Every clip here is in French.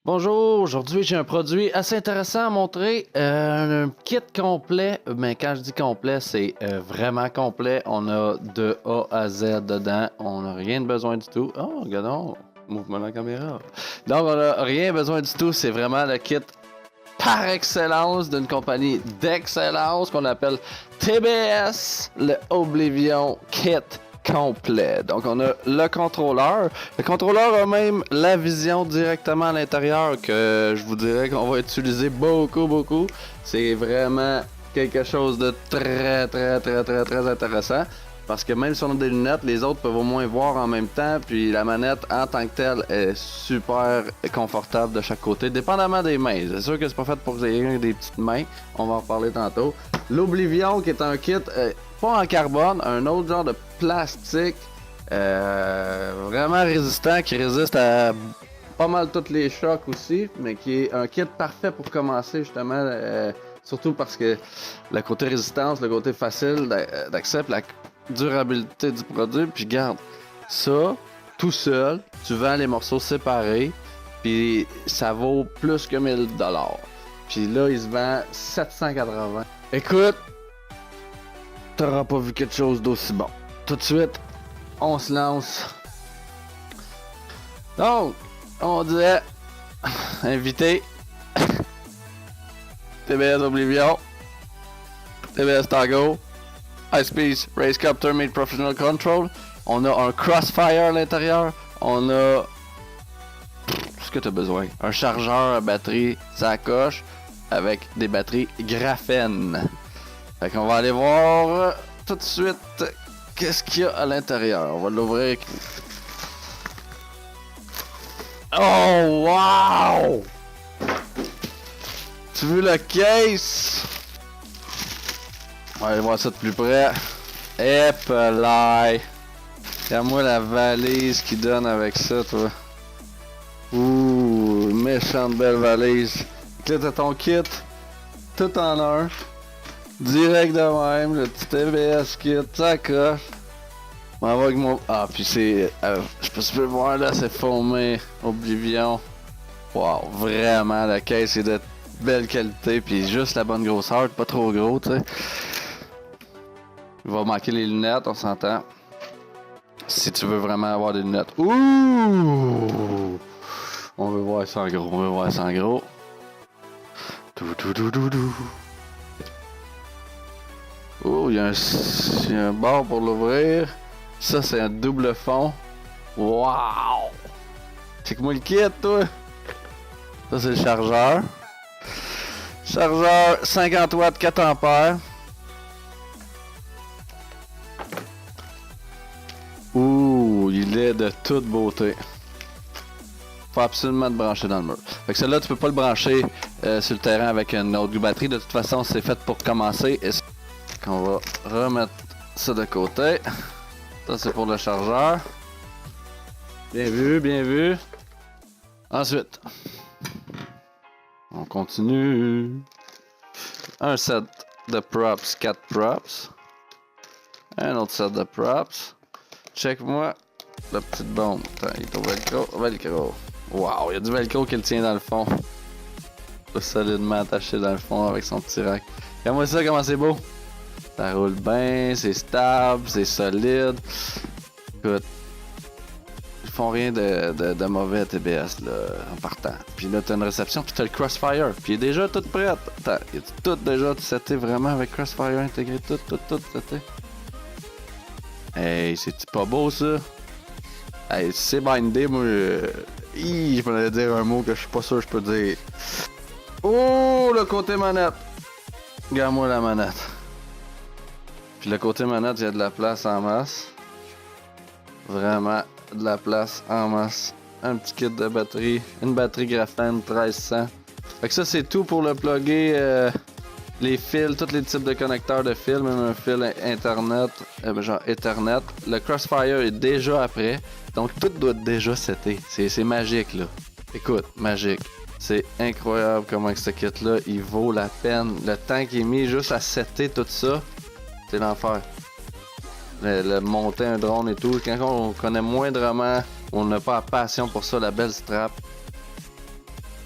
Bonjour, aujourd'hui j'ai un produit assez intéressant à montrer, un kit complet, mais quand je dis complet, c'est vraiment complet, on a de A à Z dedans, on n'a rien de besoin du tout. Oh, regardons, mouvement de la caméra. Donc on n'a rien besoin du tout, c'est vraiment le kit par excellence d'une compagnie d'excellence qu'on appelle TBS, le Oblivion Kit complet. Donc on a le contrôleur. Le contrôleur a même la vision directement à l'intérieur que je vous dirais qu'on va utiliser beaucoup. C'est vraiment quelque chose de très intéressant. Parce que même si on a des lunettes, les autres peuvent au moins voir en même temps. Puis la manette en tant que telle est super confortable de chaque côté, dépendamment des mains. C'est sûr que c'est pas fait pour des petites mains. On va en reparler tantôt. L'Oblivion qui est un kit pas en carbone, un autre genre de plastique vraiment résistant, qui résiste à pas mal tous les chocs aussi, mais qui est un kit parfait pour commencer justement, surtout parce que le côté résistance, le côté facile d'accès, la durabilité du produit, puis garde ça tout seul, tu vends les morceaux séparés, puis ça vaut plus que 1000$. Puis là, il se vend 780. Écoute, t'auras pas vu quelque chose d'aussi bon. Tout de suite, on se lance. Donc, on disait, invité, TBS Oblivion, TBS Tango, High Speed Race Cup Tournament Professional Control. On a un Crossfire à l'intérieur. On a ce que tu as besoin. Un chargeur à batterie sacoche avec des batteries graphène. Fait qu'on va aller voir tout de suite qu'est-ce qu'il y a à l'intérieur. On va l'ouvrir. Oh wow! Tu veux le case? On va aller voir ça de plus près. Épelay! Regarde-moi la valise qui donne avec ça, toi. Ouh, méchante belle valise. Là, t'as ton kit, tout en un. Direct de même, le petit TBS kit, ça coche. On va avec mon... Ah, puis c'est... je sais pas si tu peux le voir là, c'est foamé. Oblivion. Wow, vraiment, la caisse est de belle qualité, puis juste la bonne grosseur, pas trop gros, tu sais. Il va manquer les lunettes, on s'entend. Si tu veux vraiment avoir des lunettes. Ouh! On veut voir ça en gros, Oh, il y a un bord pour l'ouvrir. Ça, c'est un double fond. Wow! Check-moi le kit, toi! Ça, c'est le chargeur. Chargeur 50 watts, 4 ampères. Ouh, il est de toute beauté. Faut absolument te brancher dans le mur. Fait que celle-là, tu peux pas le brancher sur le terrain avec une autre batterie. De toute façon, c'est fait pour commencer. On va remettre ça de côté. Ça, c'est pour le chargeur. Bien vu. Ensuite, on continue. Un set de props, 4 props. Un autre set de props. Check-moi la petite bombe. Attends, il est au velcro. Wow, il y a du velcro qui le tient dans le fond. Solidement attaché dans le fond avec son petit rack. Regarde-moi ça, comment c'est beau. Ça roule bien, c'est stable, c'est solide. Écoute, ils font rien de mauvais à TBS là, en partant. Puis là, t'as une réception, puis t'as le Crossfire. Puis il est déjà tout prêt. Attends, il est tout déjà seté vraiment avec Crossfire intégré, tout seté. Hey, c'est-tu pas beau ça? Hey, si c'est bindé, moi, je pourrais dire un mot que je suis pas sûr que je peux dire. Oh, le côté manette. Regarde-moi la manette. Puis le côté manette, il y a de la place en masse. Vraiment de la place en masse. Un petit kit de batterie. Une batterie graphène 1300. Fait que ça, c'est tout pour le plugger. Les fils, tous les types de connecteurs de fils, même un fil Internet, genre Ethernet. Le Crossfire est déjà après. Donc tout doit être déjà seté. C'est magique là. Écoute, magique. C'est incroyable comment ce kit-là, il vaut la peine. Le temps qu'il est mis juste à setter tout ça, c'est l'enfer. Le monter un drone et tout. Quand on connaît moindrement, on n'a pas la passion pour ça, la belle strap.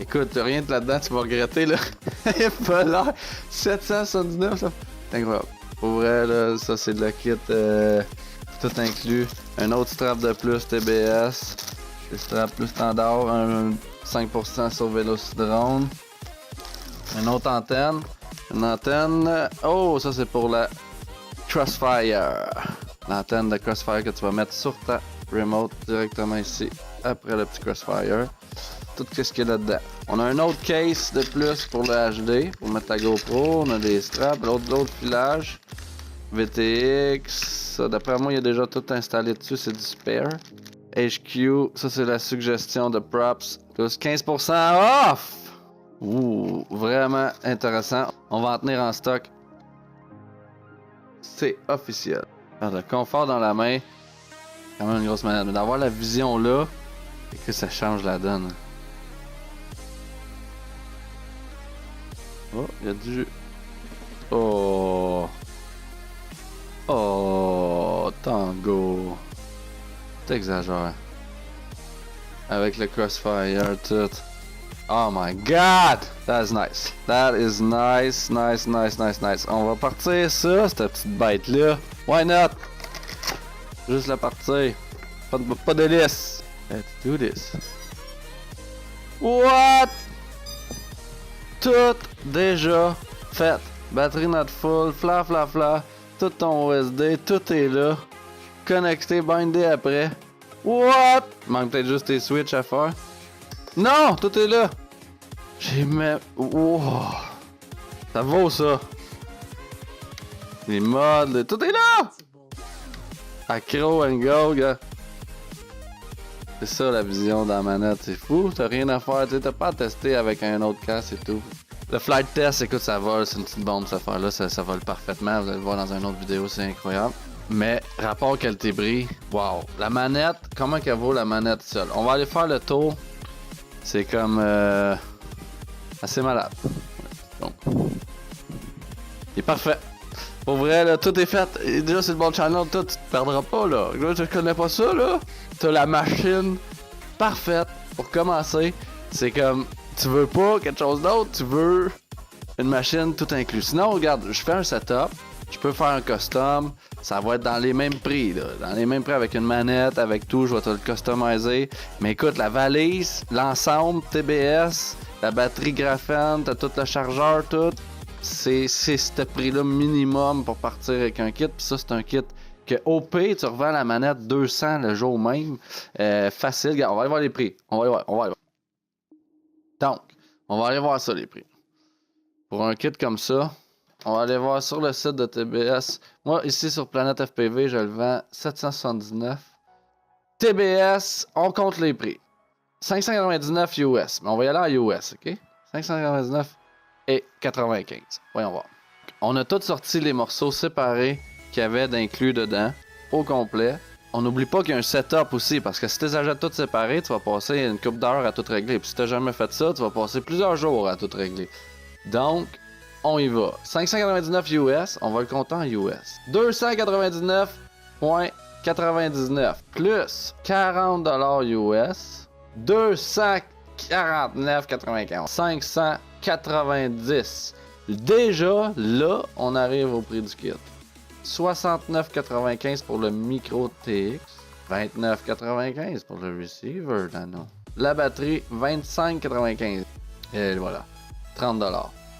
Écoute, rien de là-dedans, tu vas regretter, là. Pas l'air. 779, ça. C'est incroyable. Pour vrai, là, ça, c'est de la kit tout inclus. Un autre strap de plus TBS. Le strap plus standard. Un 5% sur Velocidrone. Une autre antenne. Une antenne. Oh, ça, c'est pour la Crossfire. L'antenne de Crossfire que tu vas mettre sur ta remote directement ici. Après le petit Crossfire. Tout ce qu'il y a là-dedans. On a un autre case de plus pour le HD, pour mettre ta GoPro. On a des straps, l'autre filage. VTX. D'après moi, il y a déjà tout installé dessus, c'est du spare. HQ, ça c'est la suggestion de props. Plus 15% off! Ouh, vraiment intéressant. On va en tenir en stock. C'est officiel. Alors, le confort dans la main, quand même une grosse manette. Mais d'avoir la vision là, et que ça change la donne. Oh, il y a du... Oh... Oh... Tango... T'exagères. Avec le Crossfire, tout. Oh my god! That's nice. That is nice, nice, nice, nice, nice. On va partir ça, cette petite bête-là. Why not? Juste la partir. Pas de lisse. Let's do this. What? Tout déjà fait. Batterie not full, fla fla fla. Tout ton OSD, tout est là. Connecté, bindé après. What? Manque peut-être juste tes switches à faire. Non! Tout est là! J'ai même... Wow! Ça vaut ça! Les mods, tout est là! Acro and go, gars! C'est ça la vision dans la manette, c'est fou, t'as rien à faire, t'as pas à tester avec un autre casque et tout. Le flight test, écoute, ça vole, c'est une petite bombe cette affaire-là, ça vole parfaitement, vous allez le voir dans une autre vidéo, c'est incroyable. Mais, rapport qualité-prix, wow! La manette, comment qu'elle vaut la manette seule? On va aller faire le tour. C'est comme assez malade. Donc, il est parfait. Pour vrai, là, tout est fait. Et déjà, c'est le bon channel, tout, tu te perdras pas, là. Là, je connais pas ça, là. T'as la machine parfaite pour commencer. C'est comme, tu veux pas quelque chose d'autre, tu veux une machine tout inclus. Sinon, regarde, je fais un setup, je peux faire un custom, ça va être dans les mêmes prix, là. Dans les mêmes prix avec une manette, avec tout, je vais te le customiser. Mais écoute, la valise, l'ensemble, TBS, la batterie graphène, t'as tout le chargeur, tout. C'est ce prix-là minimum pour partir avec un kit. Puis ça, c'est un kit que au pire, tu revends la manette 200 le jour même. Facile. Regarde, on va aller voir les prix. On va aller voir. Donc, on va aller voir ça, les prix. Pour un kit comme ça, on va aller voir sur le site de TBS. Moi, ici, sur Planète FPV, je le vends 779. TBS, on compte les prix. 599 US. Mais on va y aller en US, OK? 599 et 95. Voyons voir. On a tous sorti les morceaux séparés qu'il y avait d'inclus dedans, au complet. On n'oublie pas qu'il y a un setup aussi, parce que si tu les achètes tous séparés, tu vas passer une couple d'heures à tout régler. Puis si tu n'as jamais fait ça, tu vas passer plusieurs jours à tout régler. Donc, on y va. 599 US, on va le compter en US. 299,99 plus 40 $ US. 249,95. 590. Déjà, là, on arrive au prix du kit. 69,95 pour le micro TX. 29,95 pour le receiver nano. La batterie, 25,95. Et voilà. 30 $.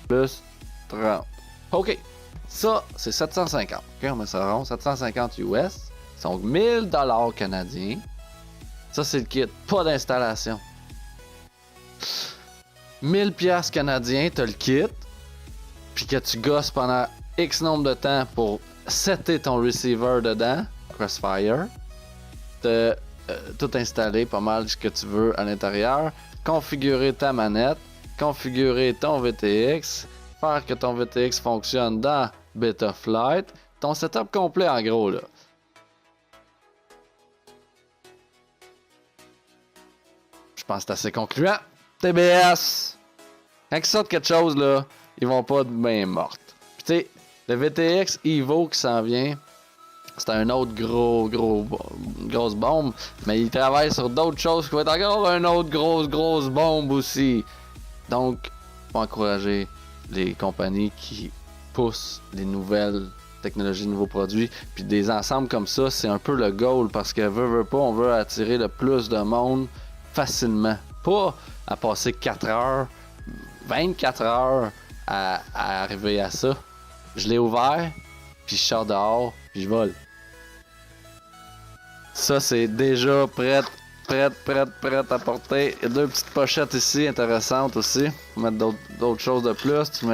Plus 30. OK. Ça, c'est 750. OK, on met ça rond. 750 US. Donc, 1000 $ canadiens. Ça, c'est le kit. Pas d'installation. 1000 $ canadiens, t'as le kit. Puis que tu gosses pendant X nombre de temps pour setter ton receiver dedans. Crossfire. T'as tout installé, pas mal ce que tu veux à l'intérieur. Configurer ta manette. Configurer ton VTX. Faire que ton VTX fonctionne dans Betaflight. Ton setup complet en gros là. Je pense que c'est assez concluant. TBS! Quand ils sortent quelque chose, là, ils vont pas de main morte. Puis tu sais, le VTX Evo qui s'en vient, c'est un autre grosse bombe, mais il travaille sur d'autres choses qui vont être encore une autre grosse bombe aussi. Donc, faut encourager les compagnies qui poussent les nouvelles technologies, nouveaux produits. Puis des ensembles comme ça, c'est un peu le goal parce que veut pas, on veut attirer le plus de monde facilement. Pas à passer 4 heures, 24 heures à arriver à ça. Je l'ai ouvert, puis je sors dehors, puis je vole. Ça, c'est déjà prêt à porter. Il y a 2 petites pochettes ici intéressantes aussi. Mettre d'autres choses de plus. Tu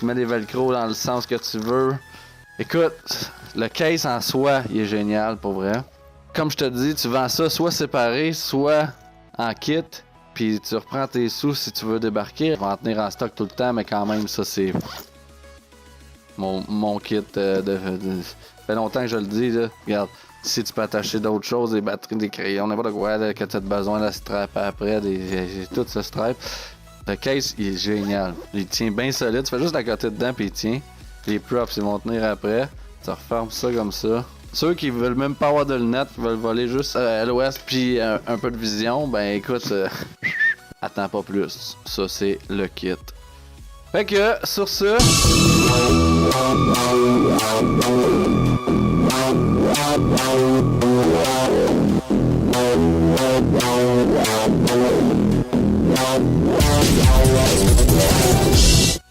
mets des velcro dans le sens que tu veux. Écoute, le case en soi, il est génial pour vrai. Comme je te dis, tu vends ça soit séparé, soit en kit. Puis tu reprends tes sous si tu veux débarquer. Je vais en tenir en stock tout le temps, mais quand même, ça c'est mon kit Ça fait longtemps que je le dis, là. Regarde. Si tu peux attacher d'autres choses, des batteries, des crayons, n'importe quoi, là, que tu as besoin de la strap après, tout ce strap. Le case, il est génial. Il tient bien solide. Tu fais juste à côté dedans, puis il tient. Les props, ils vont tenir après. Tu refermes ça comme ça. Ceux qui veulent même pas avoir de lunettes, qui veulent voler juste à l'ouest, puis un peu de vision, ben écoute, attends pas plus. Ça, c'est le kit. Fait que, sur ce...